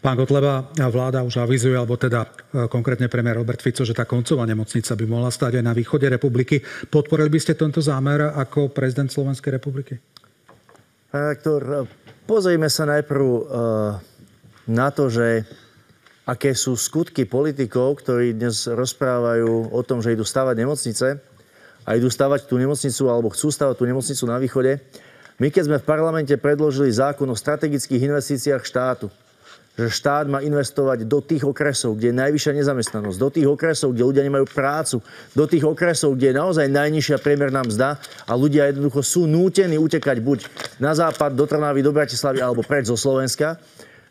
Pán Kotleba, vláda už avizuje, alebo teda konkrétne premiér Robert Fico, že tá koncová nemocnica by mohla stať aj na východe republiky. Podporili by ste tento zámer ako prezident Slovenskej republiky? Pán rektor, pozrime sa najprv na to, že aké sú skutky politikov, ktorí dnes rozprávajú o tom, že idú stavať nemocnice a idú stavať tú nemocnicu alebo chcú stavať tú nemocnicu na východe. My, keď sme v parlamente predložili zákon o strategických investíciách štátu, že štát má investovať do tých okresov, kde je najvyššia nezamestnanosť, do tých okresov, kde ľudia nemajú prácu, do tých okresov, kde je naozaj najnižšia priemerná mzda a ľudia jednoducho sú nútení utekať buď na západ, do Trnavy, do Bratislavy alebo preč zo Slovenska,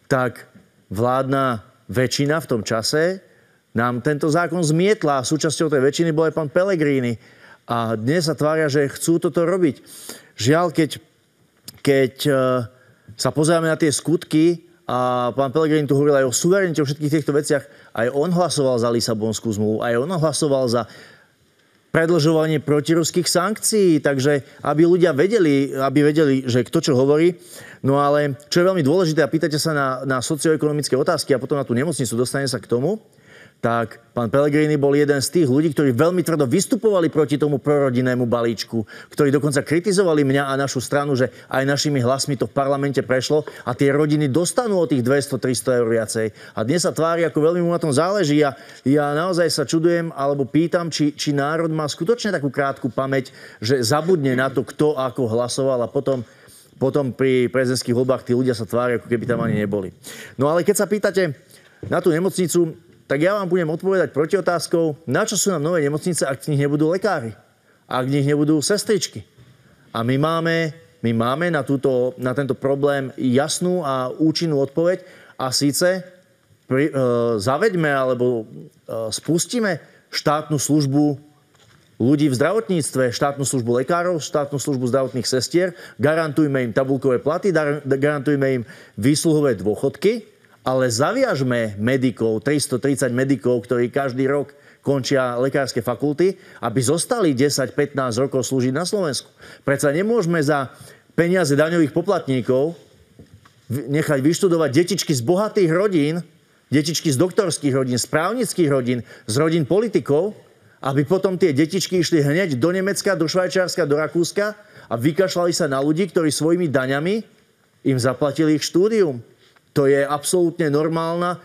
tak vládna väčšina v tom čase nám tento zákon zmietla a súčasťou tej väčšiny bol aj pán Pellegrini. A dnes sa tvária, že chcú toto robiť. Žiaľ, keď sa pozeráme na tie skutky, a pán Pellegrini tu hovoril aj o suverenite, o všetkých týchto veciach, aj on hlasoval za Lisabonskú zmluvu, aj on hlasoval za predĺžovanie protiruských sankcií, takže aby ľudia vedeli, že kto čo hovorí. No ale čo je veľmi dôležité, a pýtate sa na socioekonomické otázky a potom na tú nemocnicu, dostane sa k tomu, tak pán Pellegrini bol jeden z tých ľudí, ktorí veľmi tvrdo vystupovali proti tomu prorodinnému balíčku, ktorí dokonca kritizovali mňa a našu stranu, že aj našimi hlasmi to v parlamente prešlo a tie rodiny dostanú o tých 200-300 eur viacej. A dnes sa tvári, ako veľmi mu na tom záleží. Ja naozaj sa čudujem, alebo pýtam, či národ má skutočne takú krátku pamäť, že zabudne na to, kto ako hlasoval a potom pri prezidentských voľbách tí ľudia sa tvária, ako keby tam ani neboli. No ale keď sa pýtate na tú nemocnicu, tak ja vám budem odpovedať protiotázkou, na čo sú nám nové nemocnice, ak v nich nebudú lekári, ak v nich nebudú sestričky. A my máme na tento problém jasnú a účinnú odpoveď a síce zaveďme alebo spustíme štátnu službu ľudí v zdravotníctve, štátnu službu lekárov, štátnu službu zdravotných sestier, garantujme im tabuľkové platy, garantujme im výsluhové dôchodky, ale zaviažme medikov, 330 medikov, ktorí každý rok končia lekárske fakulty, aby zostali 10-15 rokov slúžiť na Slovensku. Predsa nemôžeme za peniaze daňových poplatníkov nechať vyštudovať detičky z bohatých rodín, detičky z doktorských rodín, z právnických rodín, z rodín politikov, aby potom tie detičky išli hneď do Nemecka, do Švajčiarska, do Rakúska a vykašľali sa na ľudí, ktorí svojimi daňami im zaplatili ich štúdium. To je absolútne normálna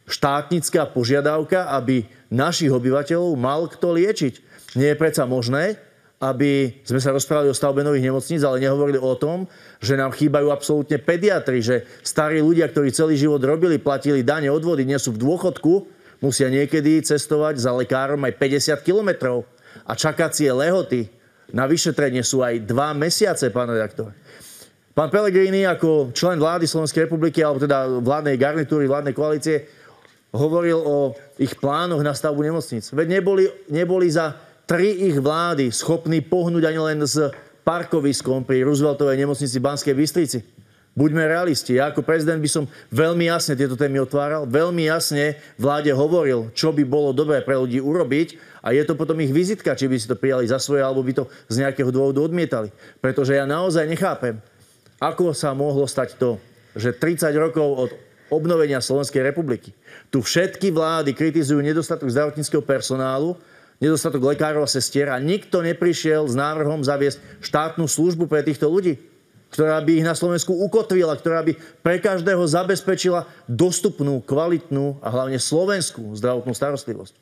štátnická požiadavka, aby našich obyvateľov mal kto liečiť. Nie je predsa možné, aby sme sa rozprávali o stavbe nových nemocníc, ale nehovorili o tom, že nám chýbajú absolútne pediatri, že starí ľudia, ktorí celý život robili, platili dane, odvody, nie sú v dôchodku, musia niekedy cestovať za lekárom aj 50 kilometrov. A čakacie lehoty na vyšetrenie sú aj 2 mesiace, pán redaktor. Pán Pellegrini ako člen vlády Slovenskej republiky, alebo teda vládnej garnitúry, vládnej koalície, hovoril o ich plánoch na stavbu nemocníc. Veď neboli za 3 ich vlády schopní pohnúť ani len s parkoviskom pri Rooseveltovej nemocnici v Banskej Bystrici. Buďme realisti. Ja ako prezident by som veľmi jasne tieto témy otváral, veľmi jasne vláde hovoril, čo by bolo dobré pre ľudí urobiť a je to potom ich vizitka, či by si to prijali za svoje, alebo by to z nejakého dôvodu odmietali. Pretože ja naozaj nechápem, ako sa mohlo stať to, že 30 rokov od obnovenia Slovenskej republiky tu všetky vlády kritizujú nedostatok zdravotníckeho personálu, nedostatok lekárov a sestier a nikto neprišiel s návrhom zaviesť štátnu službu pre týchto ľudí, ktorá by ich na Slovensku ukotvila, ktorá by pre každého zabezpečila dostupnú, kvalitnú a hlavne slovenskú zdravotnú starostlivosť.